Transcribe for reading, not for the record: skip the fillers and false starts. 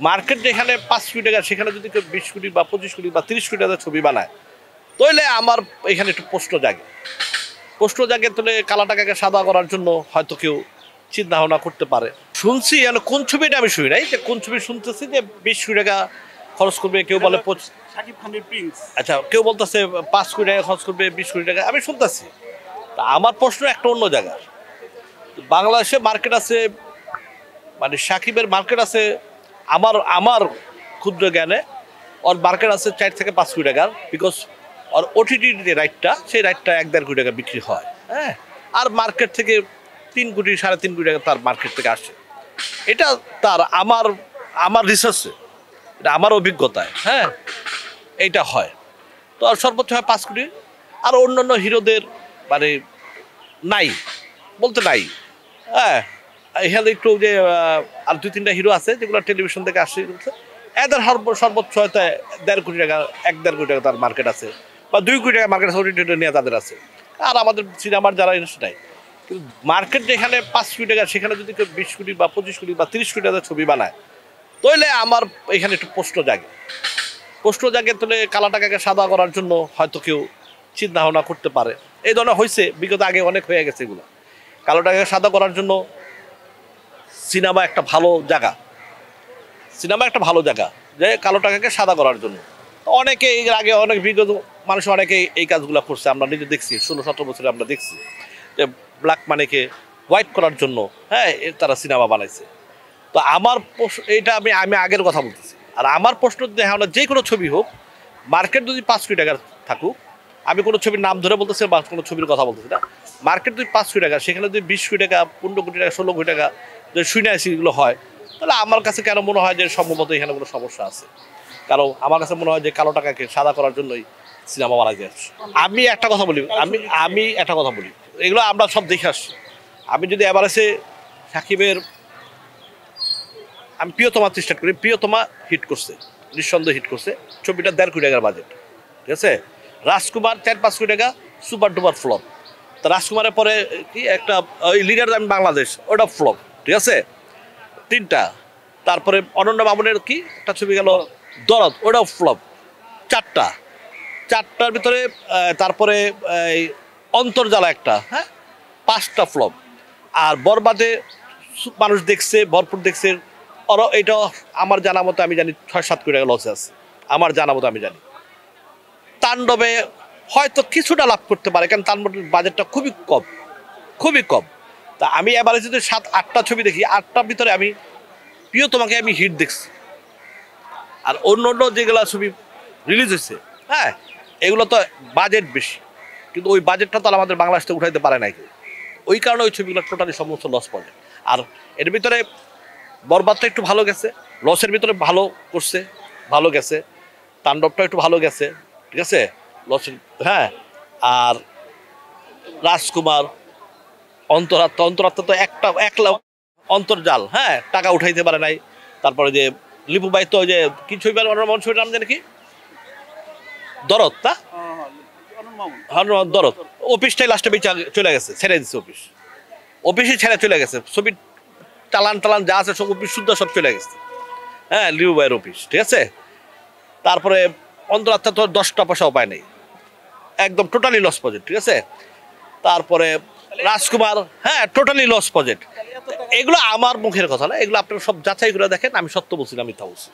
Market যেখানে 5 কোটি টাকা সেখানে যদি কেউ 20 কোটি বা 25 কোটি বা 30 কোটি টাকার ছবি বানায় তাহলে আমার এখানে একটু প্রশ্ন জাগে তাহলে কালা টাকাকে সাদা করার জন্য হয়তো কেউ চিন্তা ভাবনা করতে পারে। শুনছি কোন ছবিটা আমি শুনি নাই, যে কোন ছবি শুনতেছি যে 20 কোটি টাকা খরচ করবে, কেউ বলে শাকিব খানের প্রিন্স। আচ্ছা কেউ বলতেছে 5 কোটি টাকা খরচ করবে, 20 কোটি টাকা আমি শুনতেছি। তা আমার প্রশ্ন একটা অন্য জায়গার। বাংলাদেশে মার্কেট আছে, মানে সাকিবের মার্কেট আছে আমার আমার ক্ষুদ্র জ্ঞানে ওর মার্কেট আছে 4 থেকে 5 কোটি টাকার, বিকজ ওর ওটিটি যে রাইটটা সেই রাইটটা 1-1.5 কোটি টাকা বিক্রি হয়। হ্যাঁ, আর মার্কেট থেকে 3 কোটি 3.5 কোটি টাকা তার মার্কেট থেকে আসে। এটা তার আমার আমার রিসার্চে, এটা আমার অভিজ্ঞতায়, হ্যাঁ এইটা হয়। তো আর সর্বোচ্চ হয় 5 কোটি। আর অন্যান্য হিরোদের মানে নাই বলতে নাই। হ্যাঁ, এখানে একটু যে আর 2-3টা হিরো আছে যেগুলো টেলিভিশন থেকে আসছে, এদের সর্বোচ্চ হয়তো 1.5 কোটি টাকা 1.5 কোটি টাকা তার মার্কেট আছে, বা 2 কোটি টাকা মার্কেট আছে, ওটিটি নিয়ে তাদের আছে। আর আমাদের সিনেমার যারা সেটাই, কিন্তু মার্কেট যেখানে 5 কোটি টাকা সেখানে যদি কেউ 20 কোটি বা 25 কোটি বা 30 কোটি টাকার ছবি বানায় তাহলে আমার এখানে একটু প্রশ্ন জাগে তাহলে কালা টাকাকে সাদা করার জন্য হয়তো কেউ চিন্তা ভাবনা করতে পারে। এই ধরনের হয়েছে বিগত, আগে অনেক হয়ে গেছে এগুলো। কালো টাকাকে সাদা করার জন্য সিনেমা একটা ভালো জায়গা, যে কালো টাকাকে সাদা করার জন্য অনেকে এর আগে অনেক বিগত মানুষ অনেকে এই কাজগুলো করছে, আমরা নিজে দেখছি 16-17 বছরে আমরা দেখছি যে ব্ল্যাক মানিকে হোয়াইট করার জন্য, হ্যাঁ তারা সিনেমা বানাইছে। তো আমার এইটা আমি আগের কথা বলতেছি। আর আমার প্রশ্ন দেখা হলো যে কোনো ছবি হোক, মার্কেট যদি 5 কোটি টাকার থাকুক, আমি কোনো ছবির নাম ধরে বলতেছি বা কোনো ছবির কথা বলতেছি না, মার্কেট যদি 5 কোটি টাকা সেখানে যদি 20 কোটি টাকা 15 কোটি টাকা 16 কোটি টাকা যদি শুনে আসি এগুলো হয়, তাহলে আমার কাছে কেন মনে হয় যে সম্ভবত এখানে কোনো সমস্যা আছে। কারণ আমার কাছে মনে হয় যে কালো টাকাকে সাদা করার জন্যই সিনেমা বানাই যাচ্ছে। আমি একটা কথা বলি, এগুলো আমরা সব দেখে আসছি। আমি যদি এভারেজে সাকিবের, আমি প্রিয়তমা স্টার্ট করি, প্রিয়তমা হিট করছে, নিঃসন্দেহে হিট করছে। ছবিটা 1.5 কোটি টাকার বাজেট, ঠিক আছে। রাজকুমার 4-5 কোটি টাকা, সুপার ডুপার ফ্লপ। তা রাজকুমারের পরে কি একটা ওই লিডার আমি বাংলাদেশ, ওটা ফ্লপ, ঠিক আছে 3টা। তারপরে অনন্য মামুনের কি একটা ছবি গেল দরদ, ওটাও ফ্লপ 4টার ভিতরে। তারপরে এই অন্তর্জালা একটা, হ্যাঁ 5টা ফ্লপ। আর বরবাদে মানুষ দেখছে, ভরপুর দেখছে, ওরা এটা আমার জানা মতো আমি জানি 6-7 কোটি টাকা লসে আছে, আমার জানা মতো আমি জানি। তাণ্ডবে হয়তো কিছুটা লাভ করতে পারে, কারণ তাণ্ডবের বাজেটটা খুবই কম। তা আমি এবারে যদি 7-8টা ছবি দেখি, 8টার ভিতরে আমি প্রিয়তমাকে আমি হিট দেখছি। আর অন্য যেগুলো ছবি রিলিজ হয়েছে, হ্যাঁ এগুলো তো বাজেট বেশি, কিন্তু ওই বাজেটটা তো আমাদের বাংলাদেশ থেকে উঠাইতে পারে নাই কেউ। ওই কারণে ওই ছবিগুলো টোটালি সমস্ত লস পড়ে। আর এর ভিতরে বরবাদটা একটু ভালো গেছে, লসের ভিতরে ভালো গেছে। তাণ্ডবটা একটু ভালো গেছে, ঠিক আছে লসের, হ্যাঁ। আর রাজকুমার, অন্তরাত্মা তো একলা অন্তর্জাল, হ্যাঁ টাকা উঠাইতে পারে নাই। তারপরে যে লিপু ভাই তো যে কি ছবির ছবির নাম জানি কি, দরদ, তা দরদ অফিসটাই লাস্টে চলে গেছে, ছেড়ে দিচ্ছে অফিসই ছেড়ে চলে গেছে। ছবির টালান যা আছে সব অফিস শুদ্ধ সব চলে গেছে, হ্যাঁ লিপু ভাইয়ের অফিস, ঠিক আছে। তারপরে অন্তরাত্মা তো 10টা পয়সাও পায় নাই, একদম টোটালি লস প্রজেক্ট, ঠিক আছে। তারপরে রাজকুমার, হ্যাঁ টোটালি লস প্রজেক্ট। এগুলো আমার মুখের কথা না, এগুলো আপনারা সব যাচাই করে দেখেন, আমি সত্য বলছি না মিথ্যা বলছি।